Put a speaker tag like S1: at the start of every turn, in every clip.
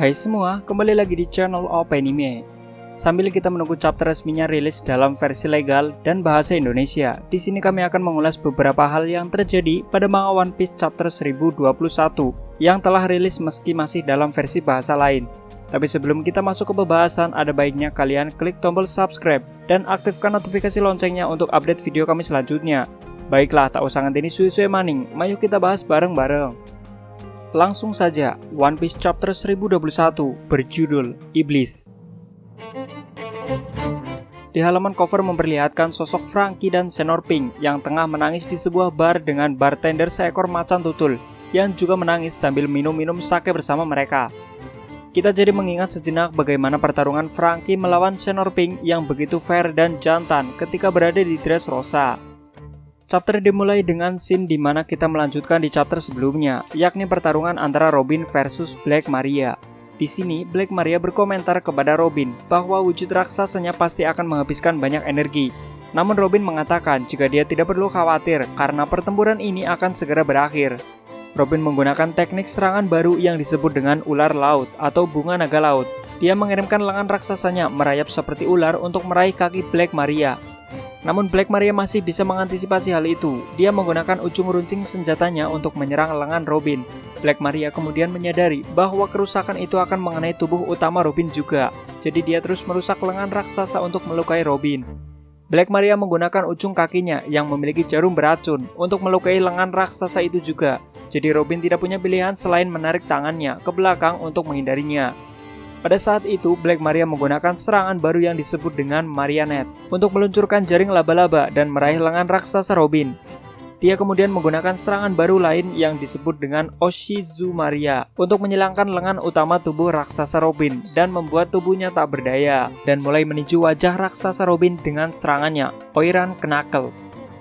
S1: Hai semua, kembali lagi di channel Openime. Sambil kita menunggu chapter resminya rilis dalam versi legal dan bahasa Indonesia, di sini kami akan mengulas beberapa hal yang terjadi pada manga One Piece chapter 1021 yang telah rilis meski masih dalam versi bahasa lain. Tapi sebelum kita masuk ke pembahasan, ada baiknya kalian klik tombol subscribe dan aktifkan notifikasi loncengnya untuk update video kami selanjutnya. Baiklah, tak usah nganteni suwe-suwe maning, mari kita bahas bareng-bareng. Langsung saja, One Piece chapter 1021 berjudul Iblis. Di halaman cover memperlihatkan sosok Franky dan Senor Pink yang tengah menangis di sebuah bar dengan bartender seekor macan tutul yang juga menangis sambil minum-minum sake bersama mereka. Kita jadi mengingat sejenak bagaimana pertarungan Franky melawan Senor Pink yang begitu fair dan jantan ketika berada di Dressrosa. Chapter dimulai dengan scene di mana kita melanjutkan di chapter sebelumnya, yakni pertarungan antara Robin versus Black Maria. Di sini, Black Maria berkomentar kepada Robin bahwa wujud raksasanya pasti akan menghabiskan banyak energi. Namun Robin mengatakan jika dia tidak perlu khawatir karena pertempuran ini akan segera berakhir. Robin menggunakan teknik serangan baru yang disebut dengan ular laut atau bunga naga laut. Dia mengirimkan lengan raksasanya merayap seperti ular untuk meraih kaki Black Maria. Namun Black Maria masih bisa mengantisipasi hal itu. Dia menggunakan ujung runcing senjatanya untuk menyerang lengan Robin. Black Maria kemudian menyadari bahwa kerusakan itu akan mengenai tubuh utama Robin juga. Jadi dia terus merusak lengan raksasa untuk melukai Robin. Black Maria menggunakan ujung kakinya yang memiliki jarum beracun untuk melukai lengan raksasa itu juga. Jadi Robin tidak punya pilihan selain menarik tangannya ke belakang untuk menghindarinya. Pada saat itu, Black Maria menggunakan serangan baru yang disebut dengan Marionette untuk meluncurkan jaring laba-laba dan meraih lengan raksasa Robin. Dia kemudian menggunakan serangan baru lain yang disebut dengan Oshizu Maria untuk menyilangkan lengan utama tubuh raksasa Robin dan membuat tubuhnya tak berdaya dan mulai menuju wajah raksasa Robin dengan serangannya, Oiran Knuckle.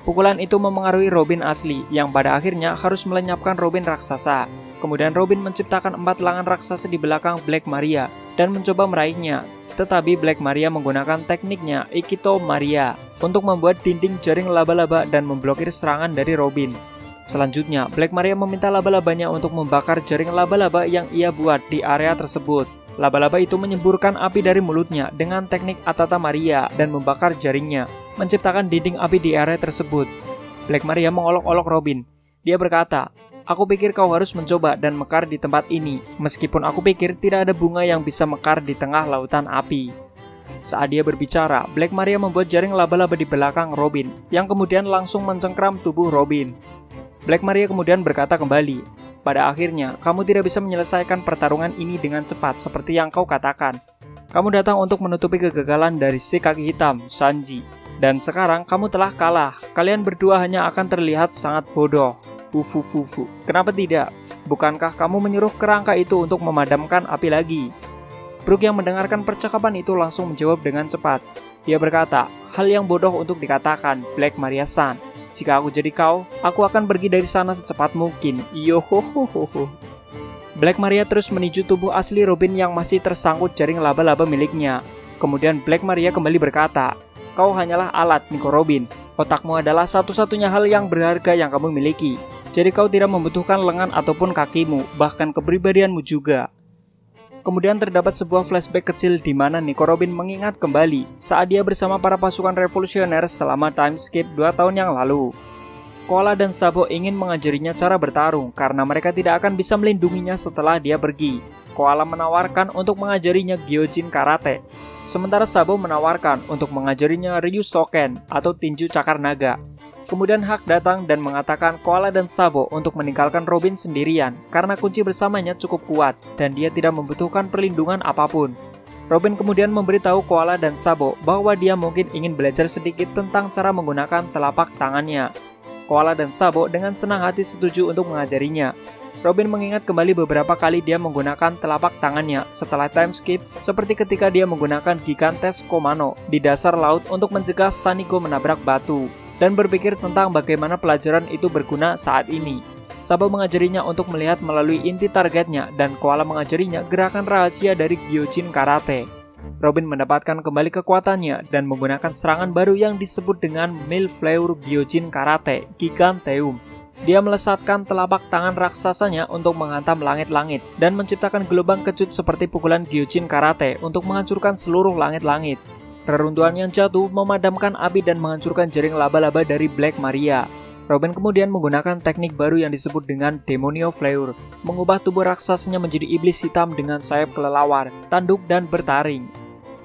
S1: Pukulan itu memengaruhi Robin asli yang pada akhirnya harus melenyapkan Robin raksasa. Kemudian Robin menciptakan 4 lengan raksasa di belakang Black Maria dan mencoba meraihnya. Tetapi Black Maria menggunakan tekniknya Ikito Maria untuk membuat dinding jaring laba-laba dan memblokir serangan dari Robin. Selanjutnya, Black Maria meminta laba-labanya untuk membakar jaring laba-laba yang ia buat di area tersebut. Laba-laba itu menyemburkan api dari mulutnya dengan teknik Atata Maria dan membakar jaringnya, menciptakan dinding api di area tersebut. Black Maria mengolok-olok Robin. Dia berkata, "Aku pikir kau harus mencoba dan mekar di tempat ini, meskipun aku pikir tidak ada bunga yang bisa mekar di tengah lautan api." Saat dia berbicara, Black Maria membuat jaring laba-laba di belakang Robin, yang kemudian langsung mencengkram tubuh Robin. Black Maria kemudian berkata kembali, "Pada akhirnya, kamu tidak bisa menyelesaikan pertarungan ini dengan cepat seperti yang kau katakan. Kamu datang untuk menutupi kegagalan dari si kaki hitam, Sanji. Dan sekarang kamu telah kalah. Kalian berdua hanya akan terlihat sangat bodoh. Ufufufu. Kenapa tidak? Bukankah kamu menyuruh kerangka itu untuk memadamkan api lagi?" Brook yang mendengarkan percakapan itu langsung menjawab dengan cepat. Dia berkata, "Hal yang bodoh untuk dikatakan, Black Maria-san. Jika aku jadi kau, aku akan pergi dari sana secepat mungkin. Yohohoho." Black Maria terus menuju tubuh asli Robin yang masih tersangkut jaring laba-laba miliknya. Kemudian Black Maria kembali berkata, "Kau hanyalah alat, Nico Robin. Otakmu adalah satu-satunya hal yang berharga yang kamu miliki. Jadi kau tidak membutuhkan lengan ataupun kakimu, bahkan kepribadianmu juga." Kemudian terdapat sebuah flashback kecil di mana Nico Robin mengingat kembali saat dia bersama para pasukan revolusioner selama time skip 2 tahun yang lalu. Koala dan Sabo ingin mengajarinya cara bertarung karena mereka tidak akan bisa melindunginya setelah dia pergi. Koala menawarkan untuk mengajarinya Gyojin Karate, sementara Sabo menawarkan untuk mengajarinya Ryusoken atau tinju cakar naga. Kemudian Hak datang dan mengatakan Koala dan Sabo untuk meninggalkan Robin sendirian karena kunci bersamanya cukup kuat dan dia tidak membutuhkan perlindungan apapun. Robin kemudian memberitahu Koala dan Sabo bahwa dia mungkin ingin belajar sedikit tentang cara menggunakan telapak tangannya. Koala dan Sabo dengan senang hati setuju untuk mengajarinya. Robin mengingat kembali beberapa kali dia menggunakan telapak tangannya setelah time skip, seperti ketika dia menggunakan Gigantes Komano di dasar laut untuk mencegah Sanigo menabrak batu, dan berpikir tentang bagaimana pelajaran itu berguna saat ini. Sabo mengajarinya untuk melihat melalui inti targetnya dan Koala mengajarinya gerakan rahasia dari Gyojin Karate. Robin mendapatkan kembali kekuatannya dan menggunakan serangan baru yang disebut dengan Millfleur Gyojin Karate Giganteum. Dia melesatkan telapak tangan raksasanya untuk menghantam langit-langit dan menciptakan gelombang kecut seperti pukulan Gyojin karate untuk menghancurkan seluruh langit-langit. Reruntuhan yang jatuh memadamkan api dan menghancurkan jaring laba-laba dari Black Maria. Robin kemudian menggunakan teknik baru yang disebut dengan Demonio Fleur, mengubah tubuh raksasanya menjadi iblis hitam dengan sayap kelelawar, tanduk, dan bertaring.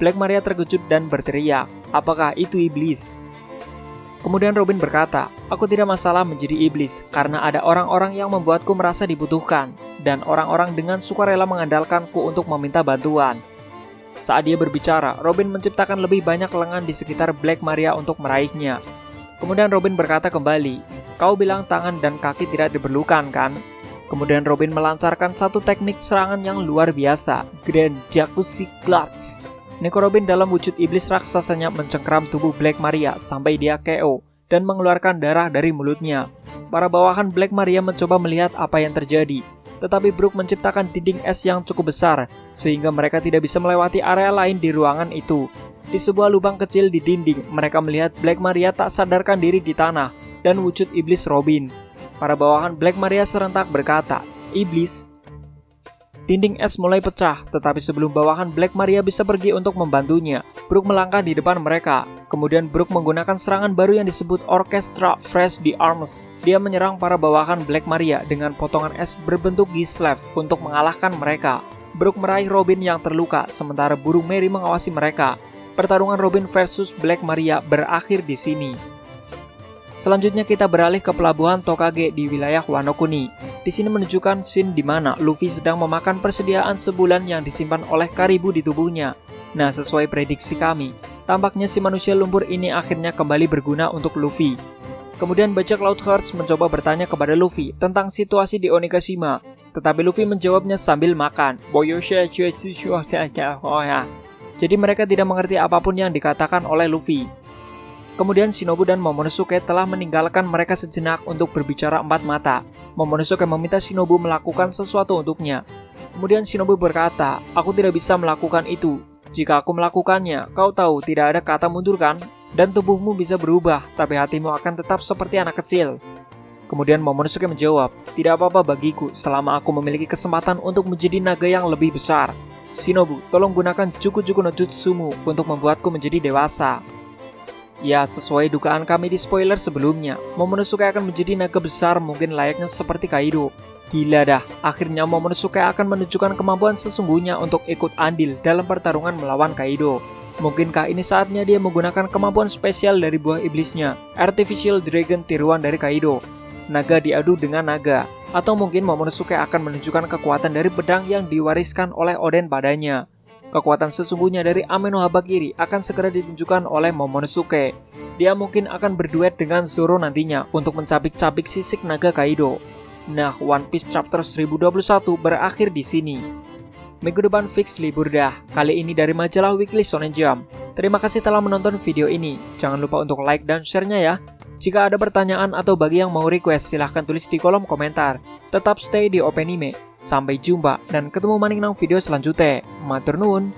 S1: Black Maria terkejut dan berteriak, "Apakah itu iblis?" Kemudian Robin berkata, "Aku tidak masalah menjadi iblis karena ada orang-orang yang membuatku merasa dibutuhkan, dan orang-orang dengan sukarela mengandalkanku untuk meminta bantuan." Saat dia berbicara, Robin menciptakan lebih banyak lengan di sekitar Black Maria untuk meraihnya. Kemudian Robin berkata kembali, "Kau bilang tangan dan kaki tidak diperlukan, kan?" Kemudian Robin melancarkan satu teknik serangan yang luar biasa, Grand Jacuzzi Clutch. Nico Robin dalam wujud iblis raksasanya mencengkeram tubuh Black Maria sampai dia KO dan mengeluarkan darah dari mulutnya. Para bawahan Black Maria mencoba melihat apa yang terjadi, tetapi Brook menciptakan dinding es yang cukup besar sehingga mereka tidak bisa melewati area lain di ruangan itu. Di sebuah lubang kecil di dinding, mereka melihat Black Maria tak sadarkan diri di tanah dan wujud iblis Robin. Para bawahan Black Maria serentak berkata, "Iblis!" Dinding es mulai pecah, tetapi sebelum bawahan Black Maria bisa pergi untuk membantunya, Brook melangkah di depan mereka. Kemudian Brook menggunakan serangan baru yang disebut Orchestra Fresh the Arms. Dia menyerang para bawahan Black Maria dengan potongan es berbentuk Gislev untuk mengalahkan mereka. Brook meraih Robin yang terluka, sementara burung Mary mengawasi mereka. Pertarungan Robin versus Black Maria berakhir di sini. Selanjutnya kita beralih ke pelabuhan Tokage di wilayah Wano Kuni. Di sini menunjukkan scene di mana Luffy sedang memakan persediaan sebulan yang disimpan oleh Karibu di tubuhnya. Nah, sesuai prediksi kami, tampaknya si manusia lumpur ini akhirnya kembali berguna untuk Luffy. Kemudian bajak laut Hertz mencoba bertanya kepada Luffy tentang situasi di Onigashima, tetapi Luffy menjawabnya sambil makan. Jadi mereka tidak mengerti apapun yang dikatakan oleh Luffy. Kemudian Shinobu dan Momonosuke telah meninggalkan mereka sejenak untuk berbicara empat mata. Momonosuke meminta Shinobu melakukan sesuatu untuknya. Kemudian Shinobu berkata, "Aku tidak bisa melakukan itu. Jika aku melakukannya, kau tahu tidak ada kata mundur kan? Dan tubuhmu bisa berubah, tapi hatimu akan tetap seperti anak kecil." Kemudian Momonosuke menjawab, "Tidak apa-apa bagiku selama aku memiliki kesempatan untuk menjadi naga yang lebih besar. Shinobu, tolong gunakan Juku-Juku no Jutsumu untuk membuatku menjadi dewasa." Ya, sesuai dugaan kami di spoiler sebelumnya, Momonosuke akan menjadi naga besar mungkin layaknya seperti Kaido. Gila dah, akhirnya Momonosuke akan menunjukkan kemampuan sesungguhnya untuk ikut andil dalam pertarungan melawan Kaido. Mungkinkah ini saatnya dia menggunakan kemampuan spesial dari buah iblisnya, Artificial Dragon tiruan dari Kaido. Naga diadu dengan naga, atau mungkin Momonosuke akan menunjukkan kekuatan dari pedang yang diwariskan oleh Oden padanya. Kekuatan sesungguhnya dari Ame no Habakiri akan segera ditunjukkan oleh Momonosuke. Dia mungkin akan berduet dengan Zoro nantinya untuk mencabik-cabik sisik naga Kaido. Nah, One Piece Chapter 1021 berakhir di sini. Minggu depan fix libur dah, kali ini dari majalah Weekly Shonen Jump. Terima kasih telah menonton video ini. Jangan lupa untuk like dan share-nya ya. Jika ada pertanyaan atau bagi yang mau request, silahkan tulis di kolom komentar. Tetap stay di Openime. Sampai jumpa dan ketemu maning nang video selanjutnya. Matur nuwun.